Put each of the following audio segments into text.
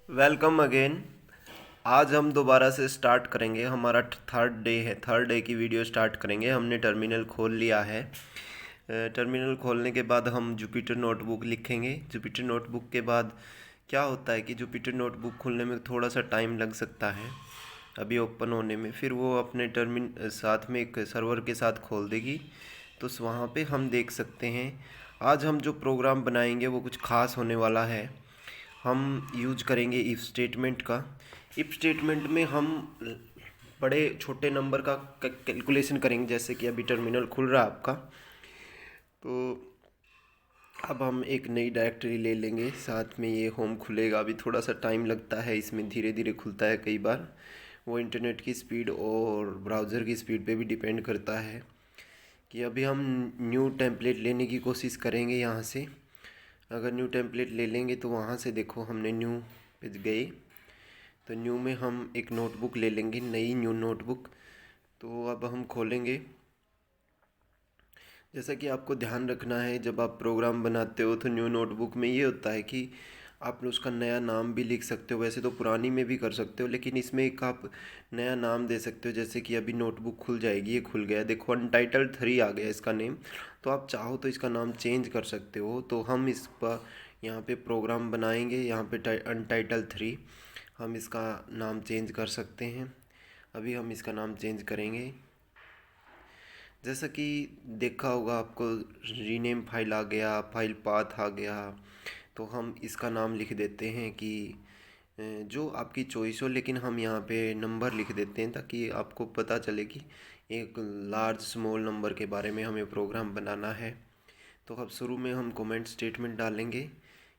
Welcome again. आज हम दोबारा से स्टार्ट करेंगे। हमारा थर्ड डे है। थर्ड डे की वीडियो स्टार्ट करेंगे। हमने टर्मिनल खोल लिया है। टर्मिनल खोलने के बाद हम जुपिटर नोटबुक लिखेंगे। जुपिटर नोटबुक के बाद क्या होता है कि जुपिटर नोटबुक खुलने में थोड़ा सा टाइम लग सकता है अभी ओपन होने में। फिर वो अपने साथ में एक सर्वर के साथ खोल देगी, तो वहाँ पे हम देख सकते हैं। आज हम जो प्रोग्राम बनाएंगे वो कुछ खास होने वाला है। हम यूज करेंगे इफ़ स्टेटमेंट का। इफ़ स्टेटमेंट में हम बड़े छोटे नंबर का कैलकुलेशन करेंगे, जैसे कि अभी टर्मिनल खुल रहा है आपका। तो अब हम एक नई डायरेक्टरी ले लेंगे, साथ में ये होम खुलेगा। अभी थोड़ा सा टाइम लगता है इसमें, धीरे धीरे खुलता है कई बार। वो इंटरनेट की स्पीड और ब्राउज़र की स्पीड पे भी डिपेंड करता है। कि अभी हम न्यू टेम्पलेट लेने की कोशिश करेंगे यहाँ से। अगर न्यू टेम्पलेट ले लेंगे तो वहाँ से देखो हमने न्यू पे गए, तो न्यू में हम एक नोटबुक ले लेंगे, नई न्यू नोटबुक। तो अब हम खोलेंगे। जैसा कि आपको ध्यान रखना है, जब आप प्रोग्राम बनाते हो तो न्यू नोटबुक में ये होता है कि आप उसका नया नाम भी लिख सकते हो। वैसे तो पुरानी में भी कर सकते हो, लेकिन इसमें एक आप नया नाम दे सकते हो। जैसे कि अभी नोटबुक खुल जाएगी, ये खुल गया, देखो अनटाइटल्ड 3 आ गया इसका नेम। तो आप चाहो तो इसका नाम चेंज कर सकते हो। तो हम इस पर यहाँ पे प्रोग्राम बनाएंगे, यहाँ पे अनटाइटल्ड 3 हम इसका नाम चेंज कर सकते हैं। अभी हम इसका नाम चेंज करेंगे। जैसा कि देखा होगा आपको, रीनेम फाइल आ गया, फाइल पाथ आ गया। तो हम इसका नाम लिख देते हैं कि जो आपकी चॉइस हो, लेकिन हम यहाँ पे नंबर लिख देते हैं ताकि आपको पता चले कि एक लार्ज स्मॉल नंबर के बारे में हमें प्रोग्राम बनाना है। तो अब शुरू में हम कमेंट स्टेटमेंट डालेंगे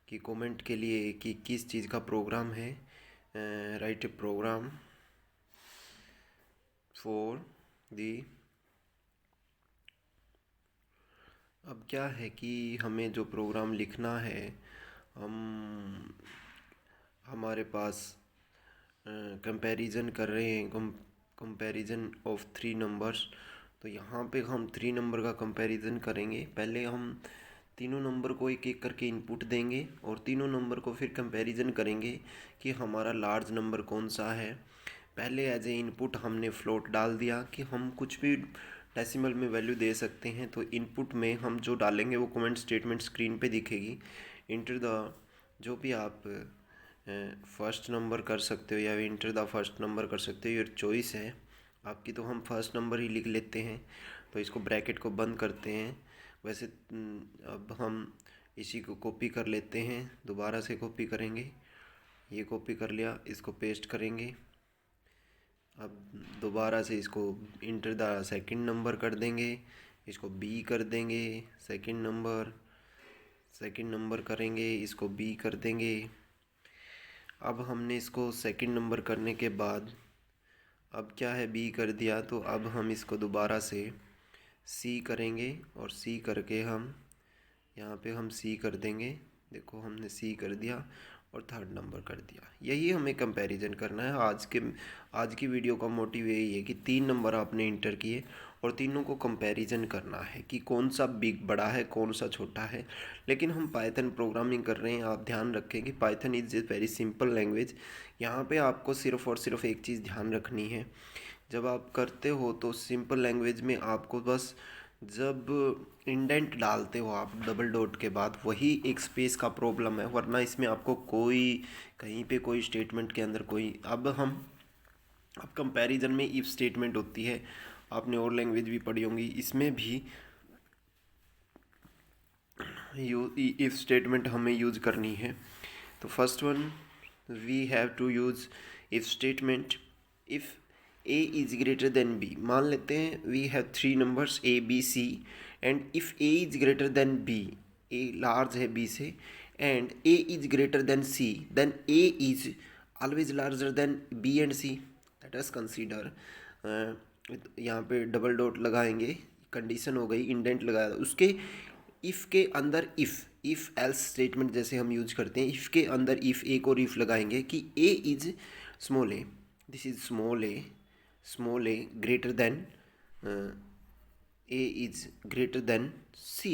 कि कमेंट के लिए कि किस चीज़ का प्रोग्राम है। Write a program for the. अब क्या है कि हमें जो प्रोग्राम लिखना है, हम हमारे पास कंपैरिजन कर रहे हैं, कंपैरिजन ऑफ 3 नंबर्स। तो यहाँ पे हम 3 नंबर का कंपैरिजन करेंगे। पहले हम तीनों नंबर को एक एक करके इनपुट देंगे और तीनों नंबर को फिर कंपैरिजन करेंगे कि हमारा लार्ज नंबर कौन सा है। पहले एज ए इनपुट हमने फ्लोट डाल दिया कि हम कुछ भी डेसिमल में वैल्यू दे सकते हैं। तो इनपुट में हम जो डालेंगे वो कमेंट स्टेटमेंट स्क्रीन पे दिखेगी। इंटर द, जो भी आप फर्स्ट नंबर कर सकते हो या इंटर द फर्स्ट नंबर कर सकते हो, ये चॉइस है आपकी। तो हम फर्स्ट नंबर ही लिख लेते हैं। तो इसको ब्रैकेट को बंद करते हैं। वैसे अब हम इसी को कॉपी कर लेते हैं, दोबारा से कॉपी करेंगे। ये कॉपी कर लिया, इसको पेस्ट करेंगे। अब दोबारा से इसको इंटर द सेकंड नंबर कर देंगे, इसको बी कर देंगे। सेकंड नंबर करेंगे, इसको बी कर देंगे। अब हमने इसको सेकंड नंबर करने के बाद अब क्या है, बी कर दिया। तो अब हम इसको दोबारा से सी करेंगे और सी करके हम यहाँ पे हम सी कर देंगे। देखो हमने सी कर दिया और थर्ड नंबर कर दिया। यही हमें कंपैरिजन करना है। आज की वीडियो का मोटिव यही है कि 3 नंबर आपने इंटर किए और तीनों को कंपैरिजन करना है कि कौन सा बिग बड़ा है, कौन सा छोटा है। लेकिन हम पाइथन प्रोग्रामिंग कर रहे हैं। आप ध्यान रखें कि Python is a very simple language. यहाँ पे आपको सिर्फ और सिर्फ एक चीज़ ध्यान रखनी है। जब आप करते हो तो सिंपल लैंग्वेज में आपको बस, जब इंडेंट डालते हो आप डबल डॉट के बाद, वही एक स्पेस का प्रॉब्लम है। वरना इसमें आपको कोई कहीं पे कोई स्टेटमेंट के अंदर कोई, अब कंपैरिजन में इफ स्टेटमेंट होती है। आपने और लैंग्वेज भी पढ़ी होंगी, इसमें भी इफ स्टेटमेंट हमें यूज़ करनी है। तो first one, we have to use if statement if A is greater than B. मान लेते हैं we have 3 numbers A B C, and if A is greater than B, A large है B से, and A is greater than C, then A is always larger than B and C. Let us consider, यहाँ पे double dot लगाएंगे, condition हो गई, indent लगाया उसके। If के अंदर इफ़ एल्स स्टेटमेंट जैसे हम यूज करते हैं, इफ़ के अंदर इफ़ एक और इफ़ लगाएंगे कि A is small A, this is small A greater than, A is greater than C.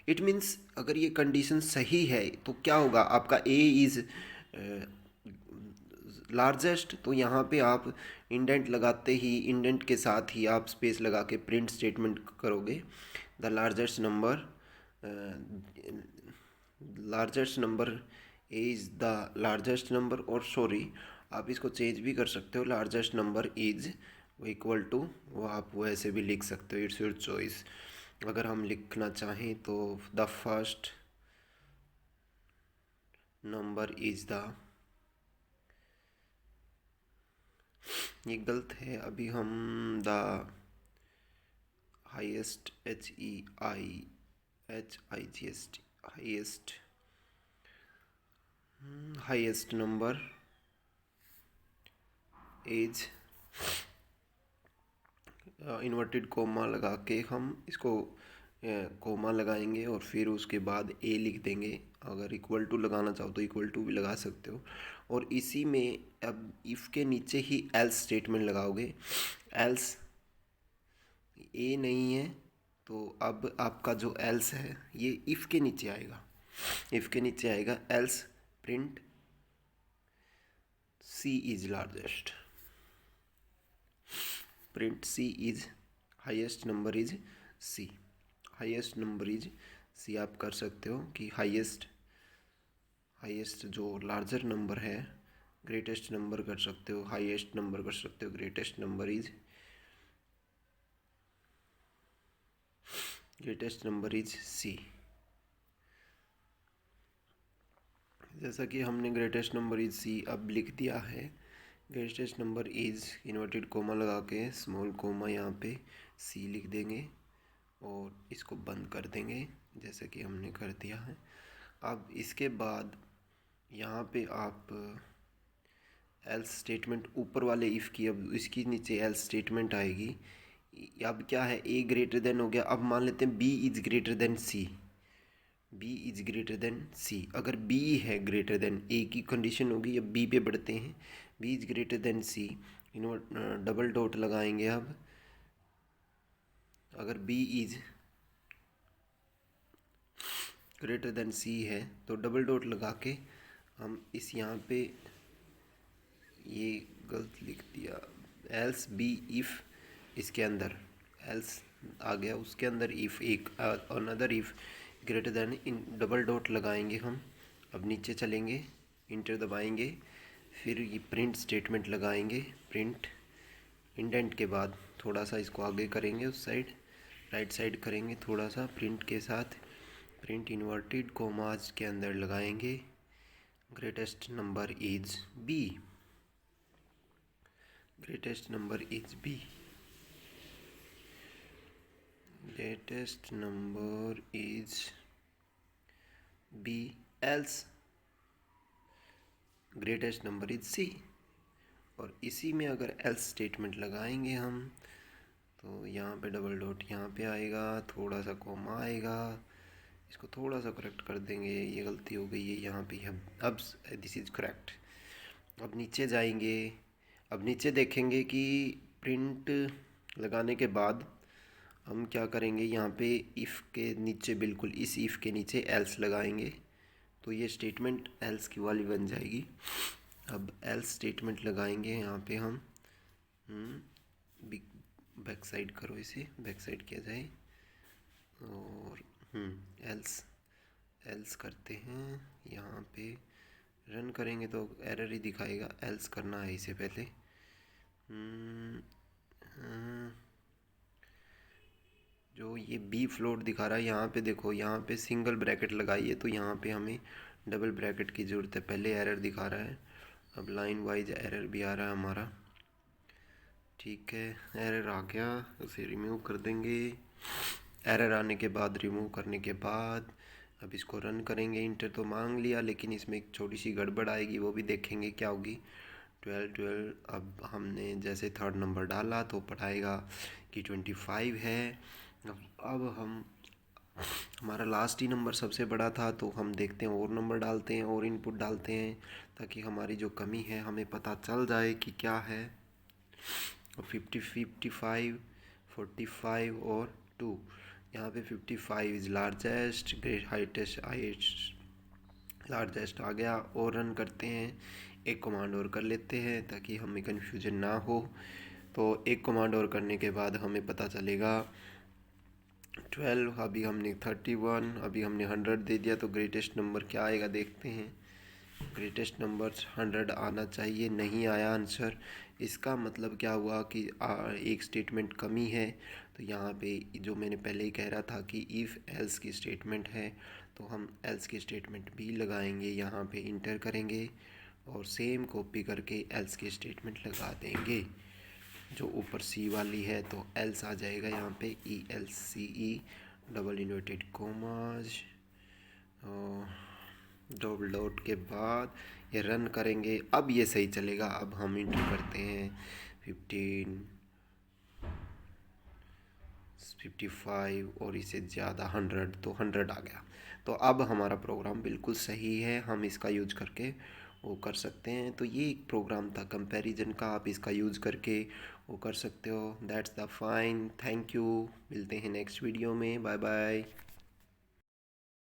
It means अगर ये कंडीशन सही है तो क्या होगा, आपका ए इज़ लार्जेस्ट, तो यहाँ पे आप इंडेंट लगाते ही, इंडेंट के साथ ही आप स्पेस लगा के प्रिंट स्टेटमेंट करोगे। The largest number, largest number is the largest number, और सॉरी आप इसको चेंज भी कर सकते हो, largest number is equal to, वो आप वैसे भी लिख सकते हो, इट्स योर चॉइस। अगर हम लिखना चाहें तो the first number is the, ये गलत है, अभी हम the highest, HEIHIGST, highest, highest number is, inverted coma लगा के हम इसको कोमा लगाएंगे और फिर उसके बाद ए लिख देंगे। अगर इक्वल टू लगाना चाहो तो इक्वल टू भी लगा सकते हो, और इसी में अब इफ़ के नीचे ही एल्स स्टेटमेंट लगाओगे। एल्स ए नहीं है तो अब आपका जो एल्स है ये इफ़ के नीचे आएगा, इफ़ के नीचे आएगा else print C is largest, print C is highest number is C, highest number is C. आप कर सकते हो कि हाईएस्ट, हाईएस्ट जो लार्जर नंबर है, ग्रेटेस्ट नंबर कर सकते हो, हाईएस्ट नंबर कर सकते हो, greatest number is, greatest number is C. जैसा कि हमने ग्रेटेस्ट नंबर इज सी अब लिख दिया है, greatest number is inverted coma लगा के स्मॉल कोमा यहाँ पे सी लिख देंगे और इसको बंद कर देंगे जैसे कि हमने कर दिया है। अब इसके बाद यहाँ पे आप एल्स स्टेटमेंट ऊपर वाले इफ़ की, अब इसकी नीचे एल्स स्टेटमेंट आएगी। अब क्या है, ए ग्रेटर देन हो गया, अब मान लेते हैं B is greater than C, B is greater than C. अगर बी है ग्रेटर देन, ए की कंडीशन होगी, अब बी पे बढ़ते हैं, B is greater than C, double dot लगाएंगे। अब अगर B is greater than C है तो डबल डॉट लगा के हम इस यहाँ पे, ये गलत लिख दिया, एल्स बी इफ़, इसके अंदर एल्स आ गया, उसके अंदर इफ़ एक another if greater than, in double dot लगाएंगे हम। अब नीचे चलेंगे, इंटर दबाएंगे, फिर ये प्रिंट स्टेटमेंट लगाएंगे, प्रिंट इंडेंट के बाद थोड़ा सा इसको आगे करेंगे, उस साइड राइट साइड करेंगे थोड़ा सा, प्रिंट के साथ प्रिंट इन्वर्टेड कोमास के अंदर लगाएंगे greatest number is B, greatest number is B, greatest number is B, else greatest number is C. और इसी में अगर एल्स स्टेटमेंट लगाएंगे हम तो यहाँ पे डबल डॉट यहाँ पे आएगा, थोड़ा सा कोमा आएगा, इसको थोड़ा सा करेक्ट कर देंगे, ये गलती हो गई है यहाँ पे। अब दिस इज़ करेक्ट। अब नीचे जाएंगे, अब नीचे देखेंगे कि प्रिंट लगाने के बाद हम क्या करेंगे, यहाँ पे इफ़ के नीचे, बिल्कुल इस इफ़ के नीचे एल्स लगाएंगे तो ये स्टेटमेंट एल्स की वाली बन जाएगी। अब एल्स स्टेटमेंट लगाएंगे यहाँ पे हम, बैक साइड करो, इसे बैक साइड किया जाए, और एल्स, एल्स करते हैं, यहाँ पे रन करेंगे तो एरर ही दिखाएगा, एल्स करना है इसे पहले। जो ये बी फ्लोट दिखा रहा है यहाँ पे देखो, यहाँ पे सिंगल ब्रैकेट लगाइए तो यहाँ पे हमें डबल ब्रैकेट की ज़रूरत है, पहले एरर दिखा रहा है, अब लाइन वाइज एरर भी आ रहा है हमारा। ठीक है, एरर आ गया, उसे रिमूव कर देंगे। एरर आने के बाद, रिमूव करने के बाद अब इसको रन करेंगे। इंटर तो मांग लिया लेकिन इसमें एक छोटी सी गड़बड़ आएगी, वो भी देखेंगे क्या होगी। 12 अब हमने जैसे थर्ड नंबर डाला तो पढ़ाएगा कि 25 है। अब हम, हमारा लास्ट ही नंबर सबसे बड़ा था तो हम देखते हैं और नंबर डालते हैं और इनपुट डालते हैं ताकि हमारी जो कमी है हमें पता चल जाए कि क्या है। 50, 55, 45 और 2, यहाँ पे 55 is largest, great highest, highest largest आ गया, और रन करते हैं। एक कमांड और कर लेते हैं ताकि हमें कन्फ्यूजन ना हो। तो एक कमांड और करने के बाद हमें पता चलेगा 12, अभी हमने 31, अभी हमने 100 दे दिया, तो ग्रेटेस्ट नंबर क्या आएगा देखते हैं। ग्रेटेस्ट नंबर 100 आना चाहिए, नहीं आया आंसर। इसका मतलब क्या हुआ कि एक स्टेटमेंट कमी है। तो यहाँ पे जो मैंने पहले ही कह रहा था कि इफ़ एल्स की स्टेटमेंट है, तो हम एल्स की स्टेटमेंट भी लगाएंगे, यहाँ पे इंटर करेंगे और सेम कॉपी करके एल्स की स्टेटमेंट लगा देंगे। जो ऊपर सी वाली है तो एल्स आ जाएगा यहाँ पे ELSE double inverted commas double dot के बाद ये रन करेंगे। अब ये सही चलेगा। अब हम इंटर करते हैं 15, 55 और इसे ज़्यादा 100, तो 100 आ गया। तो अब हमारा प्रोग्राम बिल्कुल सही है, हम इसका यूज करके वो कर सकते हैं। तो ये एक प्रोग्राम था कंपैरिजन का, आप इसका यूज़ करके वो कर सकते हो। That's the fine. Thank you, मिलते हैं नेक्स्ट वीडियो में। Bye bye.